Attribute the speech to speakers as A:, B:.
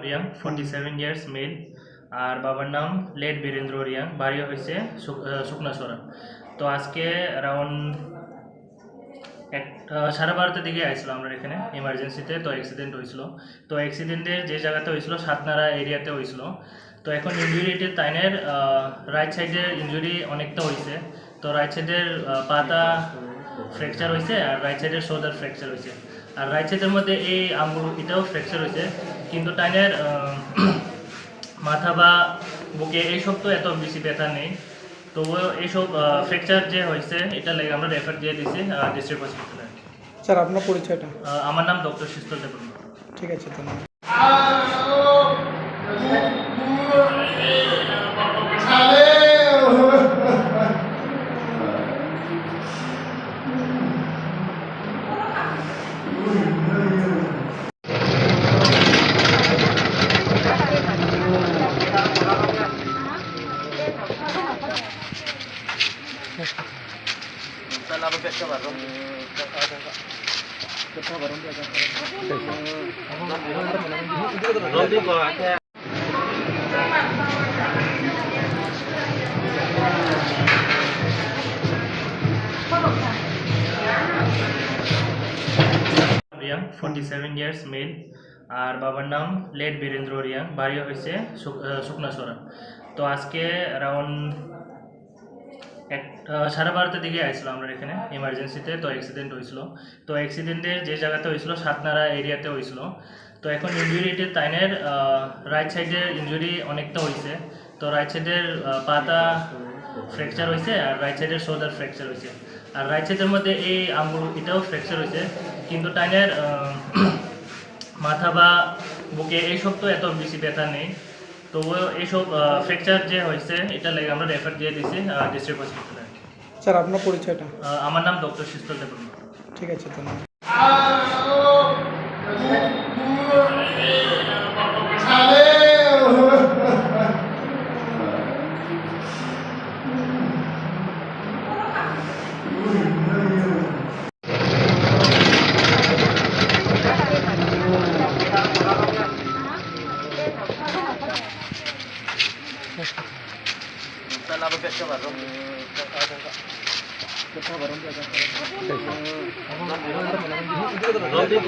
A: Reang 47 years male. আর বাবার নাম late Virender Reang, বাড়ি হয়েছে শুকনাছড়া। তো আজকে অ্যারাউন্ড 12:30টার দিকে আইছিলাম আমরা এখানে ইমার্জেন্সিতে। তো অ্যাক্সিডেন্ট হয়েছিল। তো অ্যাক্সিডেন্টের যে জায়গাতে হয়েছিল সাতনারা এরিয়াতে হয়েছিল। তো এখন ইঞ্জুরিটি তাইনের রাইট সাইডের ইঞ্জুরি অনেকটা হয়েছে। তো রাইট সাইডের পাতা ফ্র্যাকচার হয়েছে আর রাইট সাইডের শোল্ডার ফ্র্যাকচার হয়েছে। আর রাইট সাইডের মধ্যে এই আঙ্গুল এটাও ফ্র্যাকচার হয়েছে, কিন্তু টাইনের মাথা বা বুকে এইসব তো এত বেশি ব্যথা নেই। তবুও এইসব ফ্র্যাকচার যে হয়েছে এটা লেগে আমরা রেফার দিয়ে দিয়েছি ডিস্ট্রিক্ট হসপিটালে।
B: স্যার আপনার পরিচয়টা?
A: আমার নাম ডক্টর শীতল দেববর্মা।
B: ঠিক আছে, ধন্যবাদ। Reang
A: 47 years male. আর বাবার নাম লেট বীরেন্দ্র রিয়াং, বাড়ি হয়েছে শুকনাছড়া। তো আজকে অ্যারাউন্ড 12:30টার দিকে আইছিলাম আমরা এখানে ইমার্জেন্সিতে। তো অ্যাক্সিডেন্ট হয়েছিল। তো অ্যাক্সিডেন্টের যে জায়গাতে হয়েছিল সাতনারা এরিয়াতে হয়েছিল। তো এখন ইঞ্জুরিটি তাইনের রাইট সাইডের ইঞ্জুরি অনেকটা হয়েছে। তো রাইট সাইডের পাতা ফ্র্যাকচার হয়েছে আর রাইট সাইডের শোল্ডার ফ্র্যাকচার হয়েছে। আর রাইট সাইডের মধ্যে এই আঙ্গুল এটাও ফ্র্যাকচার হয়েছে, কিন্তু টাইনের মাথা বা বুকে এইসব তো এত বেশি ব্যথা নেই। তবুও এইসব ফ্র্যাকচার যে হয়েছে এটা লেগে আমরা রেফার দিয়ে দিয়েছি ডিস্ট্রিক্ট হসপিটালে।
B: স্যার আপনার পরিচয়টা?
A: আমার নাম ডক্টর শীতল দেববর্মা।
B: ঠিক আছে, ধন্যবাদ।
A: জলদি